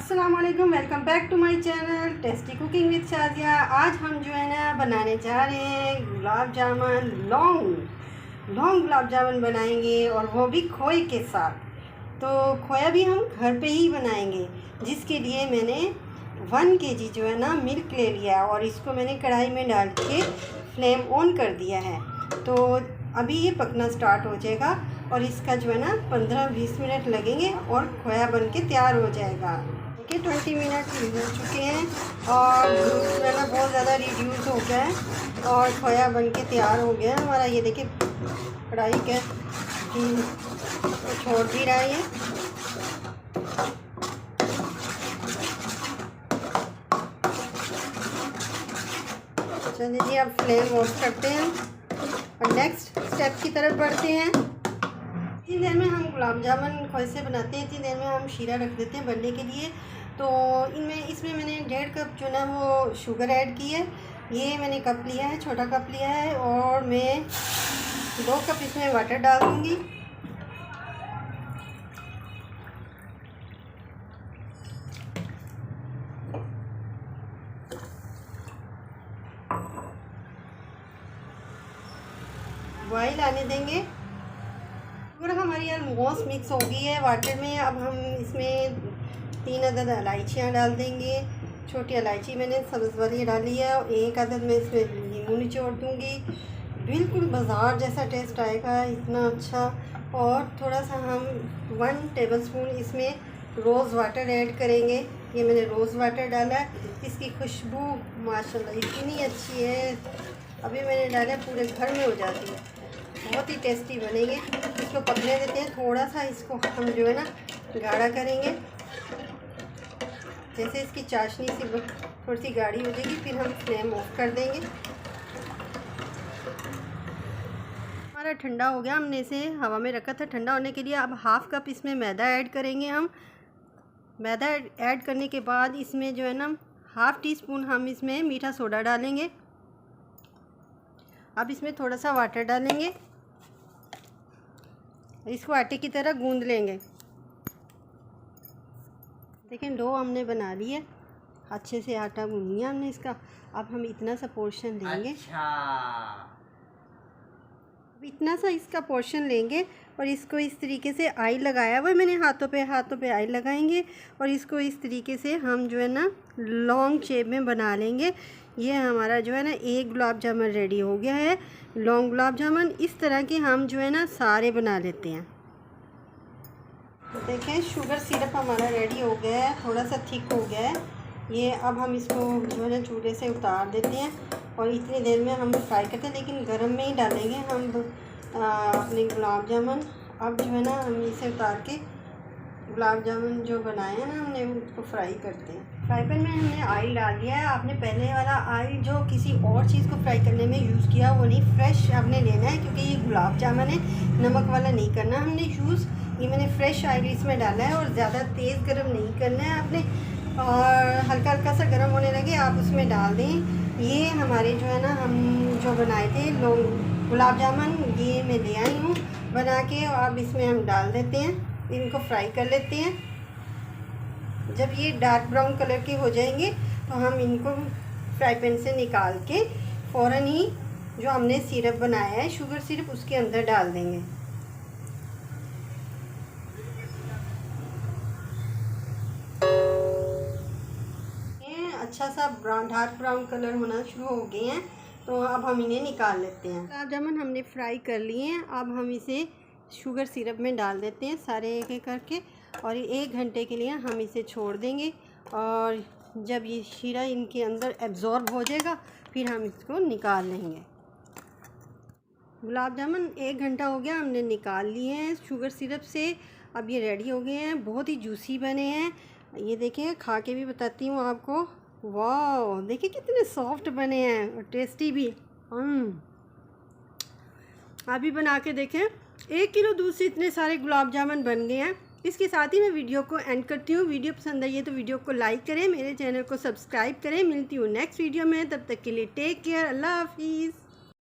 अस्सलाम वालेकुम, welcome back to my channel tasty cooking with Shadiya. आज हम जो है ना बनाने जा रहे हैं गुलाब जामुन, लॉन्ग गुलाब जामुन बनाएंगे और वो भी खोए के साथ। तो खोया भी हम घर पे ही बनाएंगे, जिसके लिए मैंने 1 kg जो है ना मिल्क ले लिया और इसको मैंने कढ़ाई में डाल के फ्लेम ऑन कर दिया है। तो अभी ये पकना स्टार्ट हो जाएगा और इसका जो है ना 15-20 मिनट लगेंगे और खोया बन के तैयार हो जाएगा। ओके, 20 मिनट हो चुके हैं और जो है ना बहुत ज़्यादा रिड्यूस हो गया है और खोया बन के तैयार हो गया है हमारा। ये देखिए कढ़ाई के छोड़ भी रहा है ये। चलिए जी, अब फ्लेम ऑफ करते हैं और नेक्स्ट स्टेप की तरफ बढ़ते हैं। इतनी देर में हम गुलाब जामुन खोए से बनाते हैं, इतनी देर में हम शीरा रख देते हैं बनने के लिए। तो इसमें मैंने 1.5 कप जो ना वो शुगर ऐड की है। ये मैंने कप लिया है, छोटा कप लिया है और मैं 2 कप इसमें वाटर डाल दूँगी। बॉईल आने देंगे। शुगर हमारी ऑलमोस्ट मिक्स हो गई है वाटर में। अब हम इसमें 3 अदद इलायचियाँ डाल देंगे। छोटी इलायची मैंने सब्ज़ वाली डाली है और 1 अदद मैं इसमें नींबू निचोड़ दूँगी। बिल्कुल बाज़ार जैसा टेस्ट आएगा, इतना अच्छा। और थोड़ा सा हम 1 टेबलस्पून इसमें रोज़ वाटर ऐड करेंगे। ये मैंने रोज़ वाटर डाला है, इसकी खुशबू माशाल्लाह इतनी अच्छी है। अभी मैंने डाला, पूरे घर में हो जाती है, बहुत ही टेस्टी बनेंगे। इसको पकने देते हैं, थोड़ा सा इसको हम जो है ना गाढ़ा करेंगे। जैसे इसकी चाशनी सी थोड़ी सी गाढ़ी हो जाएगी फिर हम फ्लेम ऑफ कर देंगे। हमारा ठंडा हो गया, हमने इसे हवा में रखा था ठंडा होने के लिए। अब 1/2 कप इसमें मैदा ऐड करेंगे हम। मैदा ऐड करने के बाद इसमें जो है ना 1/2 टीस्पून हम इसमें मीठा सोडा डालेंगे। अब इसमें थोड़ा सा वाटर डालेंगे, इसको आटे की तरह गूंद लेंगे। देखें डो हमने बना ली है, अच्छे से आटा गूंद लिया हमने इसका। अब हम इतना सा पोर्शन लेंगे। अब इतना सा इसका पोर्शन लेंगे और इसको इस तरीके से आई लगाया हुआ मैंने, हाथों पे आई लगाएंगे और इसको इस तरीके से हम जो है ना लॉन्ग शेप में बना लेंगे। ये हमारा जो है ना एक गुलाब जामुन रेडी हो गया है, लॉन्ग गुलाब जामुन। इस तरह के हम जो है ना सारे बना लेते हैं। तो देखें शुगर सिरप हमारा रेडी हो गया है, थोड़ा सा थिक हो गया है ये। अब हम इसको जो है ना चूल्हे से उतार देते हैं और इतनी देर में हम फ्राई करते हैं, लेकिन गर्म में ही डालेंगे हम अपने गुलाब जामुन। अब जो है ना हम इसे उतार के गुलाब जामुन जो बनाए हैं ना हमने उसको फ्राई करते हैं। फ्राई पैन में हमने ऑयल डाल दिया है। आपने पहले वाला ऑयल जो किसी और चीज़ को फ्राई करने में यूज़ किया वो नहीं, फ्रेश आपने लेना है, क्योंकि ये गुलाब जामुन है, नमक वाला नहीं करना हमने यूज़। ये मैंने फ्रेश ऑयल इसमें डाला है और ज़्यादा तेज़ गर्म नहीं करना है आपने, और हल्का हल्का सा गर्म होने लगे आप उसमें डाल दें। ये हमारे जो है ना हम जो बनाए थे गुलाब जामुन, ये मैं ले आई हूँ बना के। अब इसमें हम डाल देते हैं, इनको फ्राई कर लेते हैं। जब ये डार्क ब्राउन कलर के हो जाएंगे तो हम इनको फ्राई पैन से निकाल के फ़ौरन ही जो हमने सिरप बनाया है शुगर सिरप उसके अंदर डाल देंगे। अच्छा सा डार्क ब्राउन कलर होना शुरू हो गए हैं, तो अब हम इन्हें निकाल लेते हैं। गुलाब जामुन हमने फ्राई कर लिए हैं, अब हम इसे शुगर सिरप में डाल देते हैं सारे एक एक करके और 1 घंटे के लिए हम इसे छोड़ देंगे। और जब ये शीरा इनके अंदर एब्जॉर्ब हो जाएगा फिर हम इसको निकाल लेंगे। गुलाब जामुन 1 घंटा हो गया, हमने निकाल लिए हैं शुगर सिरप से। अब ये रेडी हो गए हैं, बहुत ही जूसी बने हैं। ये देखिए खा के भी बताती हूँ आपको। वाह, देखिए कितने सॉफ्ट बने हैं और टेस्टी भी। आप भी बना के देखें। 1 किलो दूध से इतने सारे गुलाब जामुन बन गए हैं। इसके साथ ही मैं वीडियो को एंड करती हूँ। वीडियो पसंद आई है तो वीडियो को लाइक करें, मेरे चैनल को सब्सक्राइब करें। मिलती हूँ नेक्स्ट वीडियो में, तब तक के लिए टेक केयर, अल्लाह हाफिज़।